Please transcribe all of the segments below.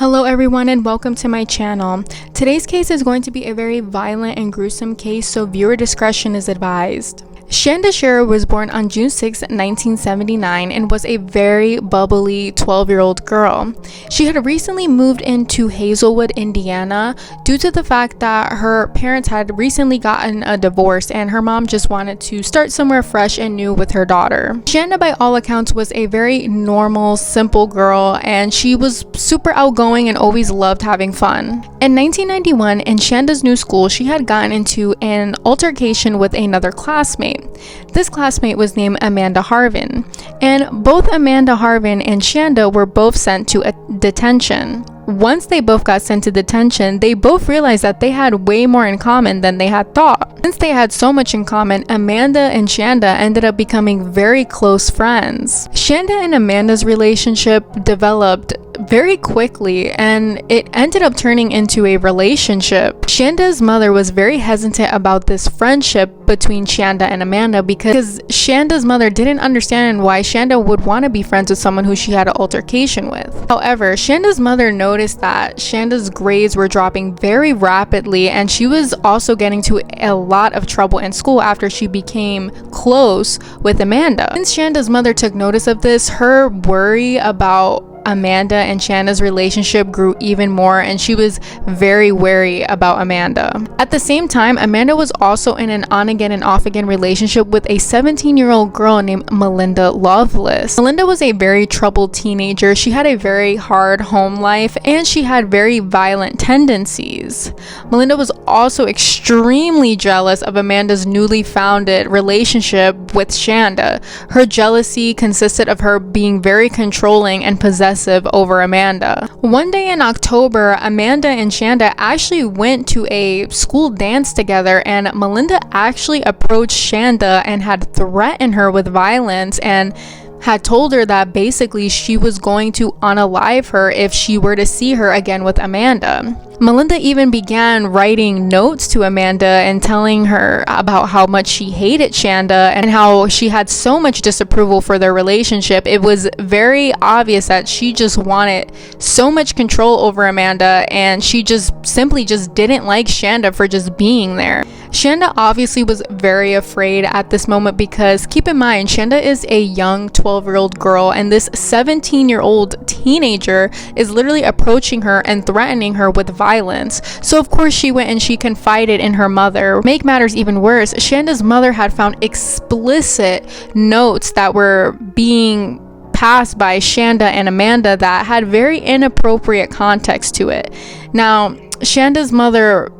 Hello everyone and welcome to my channel. Today's case is going to be a very violent and gruesome case, so viewer discretion is advised. Shanda Sharer was born on June 6, 1979 and was a very bubbly 12-year-old girl. She had recently moved into Hazelwood, Indiana due to the fact that her parents had recently gotten a divorce and her mom just wanted to start somewhere fresh and new with her daughter. Shanda, by all accounts, was a very normal, simple girl, and she was super outgoing and always loved having fun. In 1991, in Shanda's new school, she had gotten into an altercation with another classmate. This classmate was named Amanda Harvin, and both Amanda Harvin and Shanda were both sent to a detention. Once they both got sent to detention, they both realized that they had way more in common than they had thought. Since they had so much in common, Amanda and Shanda ended up becoming very close friends. Shanda and Amanda's relationship developed very quickly and it ended up turning into a relationship. Shanda's mother was very hesitant about this friendship between Shanda and Amanda because Shanda's mother didn't understand why Shanda would want to be friends with someone who she had an altercation with. However, Shanda's mother noticed that Shanda's grades were dropping very rapidly and she was also getting into a lot of trouble in school after she became close with Amanda. Since Shanda's mother took notice of this, her worry about Amanda and Shanda's relationship grew even more, and she was very wary about Amanda. At the same time, Amanda was also in an on-again and off-again relationship with a 17-year-old girl named Melinda Loveless. Melinda was a very troubled teenager. She had a very hard home life and she had very violent tendencies. Melinda was also extremely jealous of Amanda's newly founded relationship with Shanda. Her jealousy consisted of her being very controlling and possessive over Amanda. One day in October, Amanda and Shanda actually went to a school dance together, and Melinda actually approached Shanda and had threatened her with violence and had told her that basically she was going to unalive her if she were to see her again with Amanda. Melinda even began writing notes to Amanda and telling her about how much she hated Shanda and how she had so much disapproval for their relationship. It was very obvious that she just wanted so much control over Amanda, and she just simply just didn't like Shanda for just being there. Shanda obviously was very afraid at this moment because keep in mind, Shanda is a young 12-year-old girl and this 17-year-old teenager is literally approaching her and threatening her with violence. So of course she went and she confided in her mother. Make matters even worse, Shanda's mother had found explicit notes that were being passed by Shanda and Amanda that had very inappropriate context to it. Now, Shanda's mother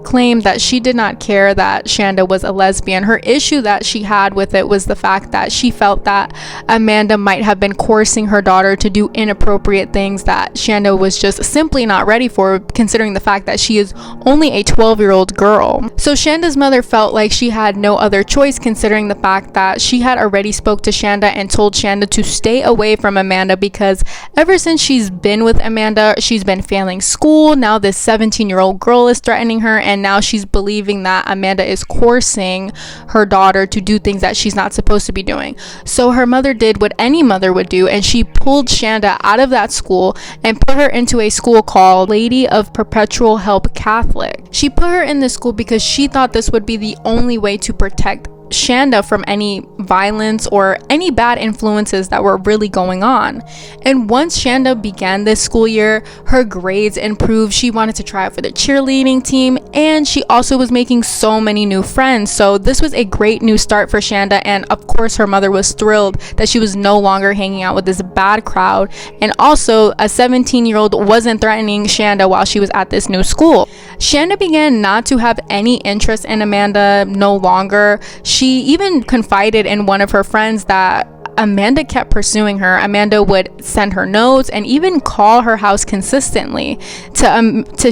claimed that she did not care that Shanda was a lesbian. Her issue that she had with it was the fact that she felt that Amanda might have been coercing her daughter to do inappropriate things that Shanda was just simply not ready for, considering the fact that she is only a 12-year-old girl. So Shanda's mother felt like she had no other choice, considering the fact that she had already spoke to Shanda and told Shanda to stay away from Amanda because ever since she's been with Amanda, she's been failing school. Now this 17-year-old girl is threatening her, and now she's believing that Amanda is coercing her daughter to do things that she's not supposed to be doing. So her mother did what any mother would do, and she pulled Shanda out of that school and put her into a school called Lady of Perpetual Help Catholic. She put her in this school because she thought this would be the only way to protect Shanda from any violence or any bad influences that were really going on. And once Shanda began this school year, her grades improved. She wanted to try out for the cheerleading team, and she also was making so many new friends. So this was a great new start for Shanda, and of course her mother was thrilled that she was no longer hanging out with this bad crowd, and also a 17-year-old wasn't threatening Shanda while she was at this new school. Shanda began not to have any interest in Amanda no longer. She even confided in one of her friends that Amanda kept pursuing her. Amanda would send her notes and even call her house consistently. To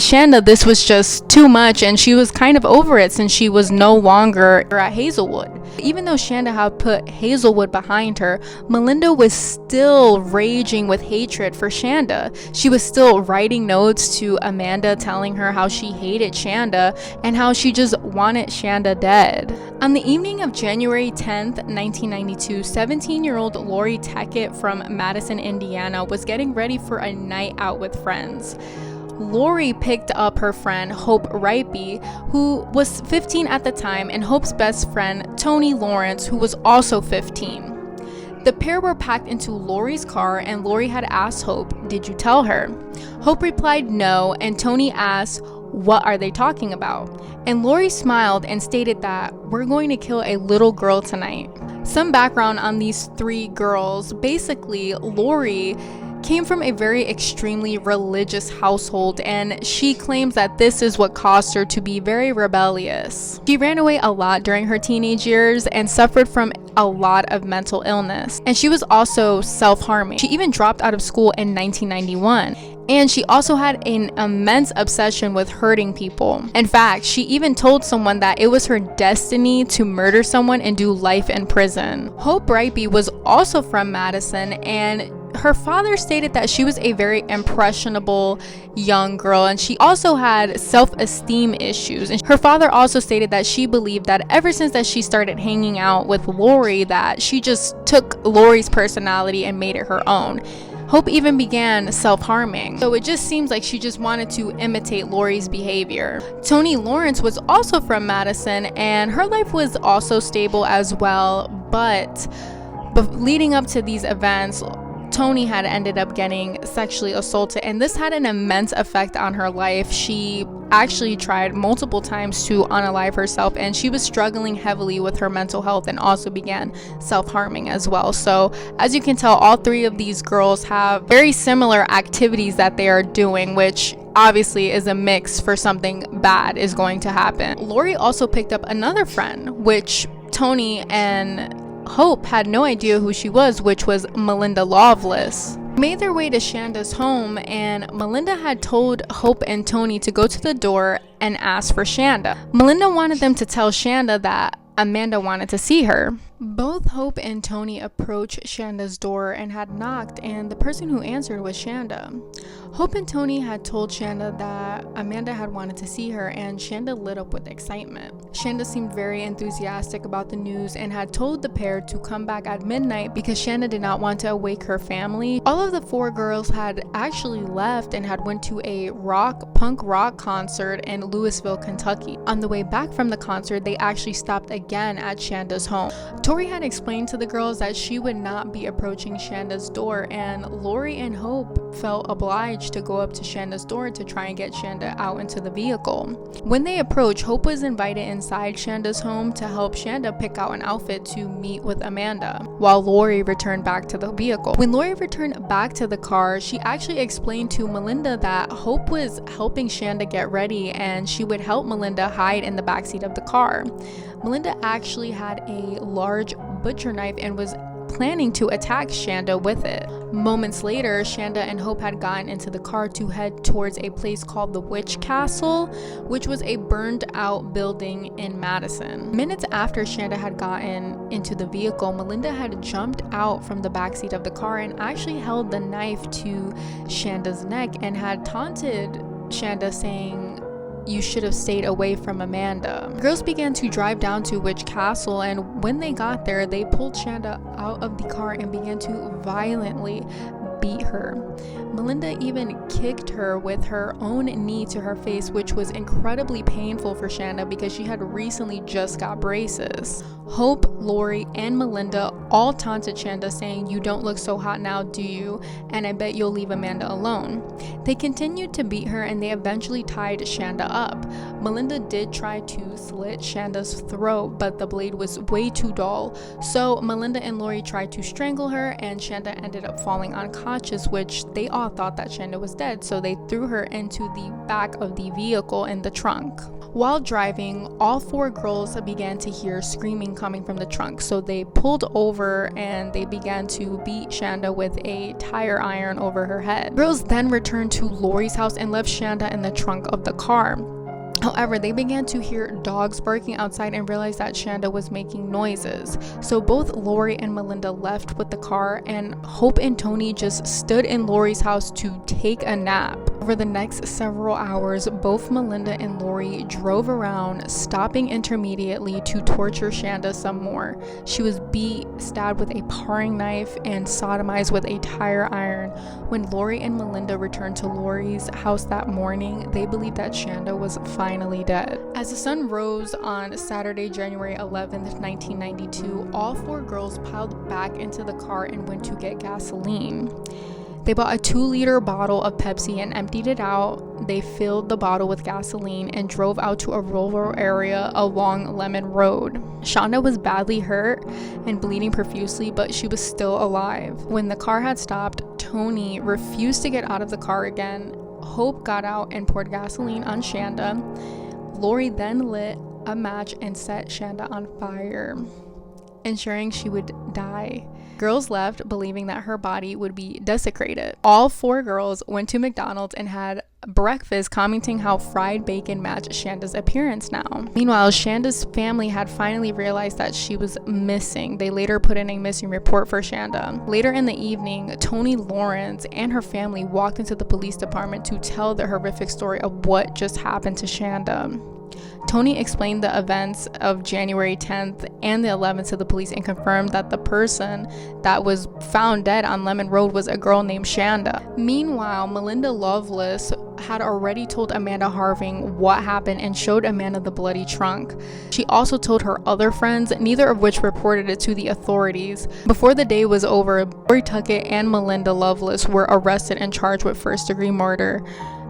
Shanda, this was just too much, and she was kind of over it since she was no longer at Hazelwood. Even though Shanda had put Hazelwood behind her, Melinda was still raging with hatred for Shanda. She was still writing notes to Amanda telling her how she hated Shanda and how she just wanted Shanda dead. On the evening of January 10th, 1992, 17-year-old Lori Tackett from Madison, Indiana was getting ready for a night out with friends. Lori picked up her friend Hope Ripey, who was 15 at the time, and Hope's best friend Tony Lawrence, who was also 15. The pair were packed into Lori's car, and Lori had asked Hope, "Did you tell her?" Hope replied no, and Tony asked, "What are they talking about?" And Lori smiled and stated that, "We're going to kill a little girl tonight." Some background on these three girls. Basically, Lori came from a very extremely religious household, and she claims that this is what caused her to be very rebellious. She ran away a lot during her teenage years and suffered from a lot of mental illness, and she was also self-harming. She even dropped out of school in 1991. And she also had an immense obsession with hurting people. In fact, she even told someone that it was her destiny to murder someone and do life in prison. Hope Ripey was also from Madison, and her father stated that she was a very impressionable young girl, and she also had self-esteem issues. And her father also stated that she believed that ever since that she started hanging out with Lori, that she just took Lori's personality and made it her own. Hope even began self-harming. So it just seems like she just wanted to imitate Lori's behavior. Tony Lawrence was also from Madison, and her life was also stable as well, but leading up to these events, Tony had ended up getting sexually assaulted, and this had an immense effect on her life. She actually tried multiple times to unalive herself, and she was struggling heavily with her mental health and also began self-harming as well. So as you can tell, all three of these girls have very similar activities that they are doing, which obviously is a mix for something bad is going to happen. Lori also picked up another friend, which Tony and Hope had no idea who she was, which was Melinda Loveless. They made their way to Shanda's home, and Melinda had told Hope and Tony to go to the door and ask for Shanda. Melinda wanted them to tell Shanda that Amanda wanted to see her. Both Hope and Tony approached Shanda's door and had knocked, and the person who answered was Shanda. Hope and Tony had told Shanda that Amanda had wanted to see her, and Shanda lit up with excitement. Shanda seemed very enthusiastic about the news and had told the pair to come back at midnight because Shanda did not want to awake her family. All of the four girls had actually left and had went to a punk rock concert in Louisville, Kentucky. On the way back from the concert, they actually stopped again at Shanda's home. Tori had explained to the girls that she would not be approaching Shanda's door, and Lori and Hope felt obliged to go up to Shanda's door to try and get Shanda out into the vehicle. When they approached, Hope was invited inside Shanda's home to help Shanda pick out an outfit to meet with Amanda, while Lori returned back to the vehicle. When Lori returned back to the car, she actually explained to Melinda that Hope was helping Shanda get ready and she would help Melinda hide in the backseat of the car. Melinda actually had a large butcher knife and was planning to attack Shanda with it. Moments later, Shanda and Hope had gotten into the car to head towards a place called the Witch Castle, which was a burned out building in Madison. Minutes after Shanda had gotten into the vehicle, Melinda had jumped out from the backseat of the car and actually held the knife to Shanda's neck and had taunted Shanda, saying, "You should have stayed away from Amanda." Girls began to drive down to Witch Castle, and when they got there, they pulled Shanda out of the car and began to violently beat her. Melinda even kicked her with her own knee to her face, which was incredibly painful for Shanda because she had recently just got braces. Hope, Lori, and Melinda all taunted Shanda, saying, "You don't look so hot now, do you? And I bet you'll leave Amanda alone." They continued to beat her, and they eventually tied Shanda up. Melinda did try to slit Shanda's throat, but the blade was way too dull. So Melinda and Lori tried to strangle her, and Shanda ended up falling unconscious, which they all thought that Shanda was dead, so they threw her into the back of the vehicle in the trunk. While driving, all four girls began to hear screaming coming from the trunk, so they pulled over and they began to beat Shanda with a tire iron over her head. Girls then returned to Lori's house and left Shanda in the trunk of the car. However, they began to hear dogs barking outside and realized that Shanda was making noises. So both Lori and Melinda left with the car, and Hope and Tony just stood in Lori's house to take a nap. Over the next several hours, both Melinda and Lori drove around, stopping intermediately to torture Shanda some more. She was beat, stabbed with a paring knife, and sodomized with a tire iron. When Lori and Melinda returned to Lori's house that morning, they believed that Shanda was finally dead. As the sun rose on Saturday, January 11th, 1992, all 4 girls piled back into the car and went to get gasoline. They bought a 2-liter bottle of Pepsi and emptied it out. They filled the bottle with gasoline and drove out to a rural area along Lemon Road. Shanda was badly hurt and bleeding profusely, but she was still alive. When the car had stopped, Tony refused to get out of the car again. Hope got out and poured gasoline on Shanda. Lori then lit a match and set Shanda on fire, ensuring she would die. Girls left believing that her body would be desecrated. All 4 girls went to McDonald's and had breakfast, commenting how fried bacon matched Shanda's appearance now. Meanwhile, Shanda's family had finally realized that she was missing. They later put in a missing report for Shanda. Later in the evening, Toni Lawrence and her family walked into the police department to tell the horrific story of what just happened to Shanda. Toni explained the events of January 10th and the 11th to the police and confirmed that the person that was found dead on Lemon Road was a girl named Shanda. Meanwhile, Melinda Loveless had already told Amanda Harving what happened and showed Amanda the bloody trunk. She also told her other friends, neither of which reported it to the authorities. Before the day was over, Lori Tuckett and Melinda Loveless were arrested and charged with first-degree murder.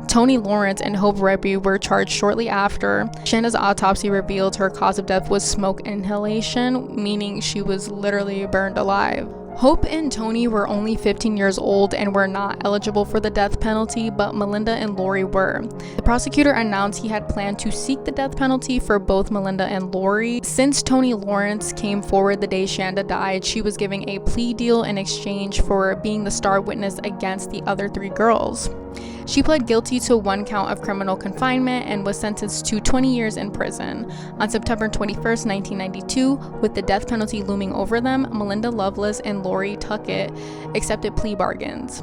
Toni Lawrence and Hope Redby were charged shortly after. Shanda's autopsy revealed her cause of death was smoke inhalation, meaning she was literally burned alive. Hope and Toni were only 15 years old and were not eligible for the death penalty, but Melinda and Lori were. The prosecutor announced he had planned to seek the death penalty for both Melinda and Lori. Since Toni Lawrence came forward the day Shanda died, she was giving a plea deal in exchange for being the star witness against the other 3 girls. She pled guilty to 1 count of criminal confinement and was sentenced to 20 years in prison. On September 21st, 1992, with the death penalty looming over them, Melinda Loveless and Lori Tuckett accepted plea bargains.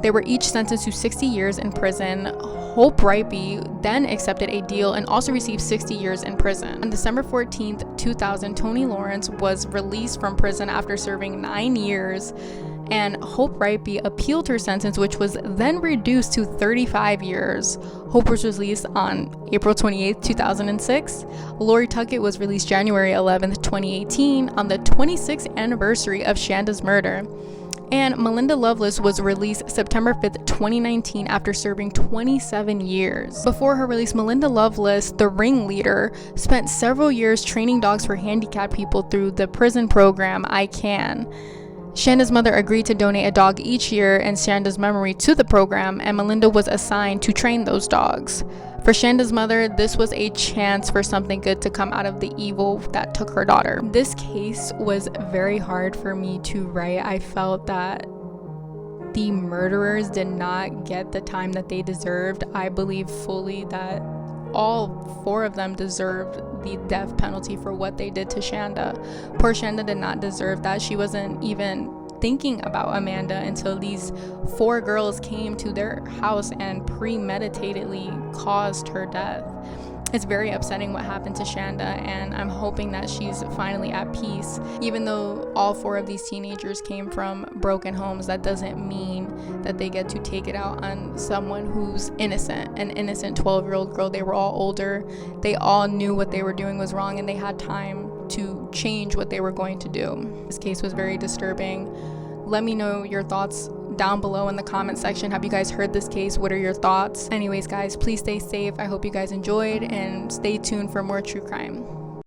They were each sentenced to 60 years in prison. Hope Redby then accepted a deal and also received 60 years in prison. On December 14th, 2000, Toni Lawrence was released from prison after serving 9 years. And Hope Redby appealed her sentence, which was then reduced to 35 years. Hope was released on April 28, 2006. Lori Tuckett was released January 11, 2018, on the 26th anniversary of Shanda's murder. And Melinda Loveless was released September 5th, 2019, after serving 27 years. Before her release, Melinda Loveless, the ringleader, spent several years training dogs for handicapped people through the prison program I Can. Shanda's mother agreed to donate a dog each year in Shanda's memory to the program, and Melinda was assigned to train those dogs. For Shanda's mother, this was a chance for something good to come out of the evil that took her daughter. This case was very hard for me to write. I felt that the murderers did not get the time that they deserved. I believe fully that all 4 of them deserved the death penalty for what they did to Shanda. Poor Shanda did not deserve that. She wasn't even thinking about Amanda until these 4 girls came to their house and premeditatedly caused her death. It's very upsetting what happened to Shanda, and I'm hoping that she's finally at peace. Even though all 4 of these teenagers came from broken homes, that doesn't mean that they get to take it out on someone who's innocent, an innocent 12-year-old girl. They were all older. They all knew what they were doing was wrong, and they had time to change what they were going to do. This case was very disturbing. Let me know your thoughts down below in the comment section. Have you guys heard this case? What are your thoughts? Anyways, guys, please stay safe. I hope you guys enjoyed, and stay tuned for more true crime.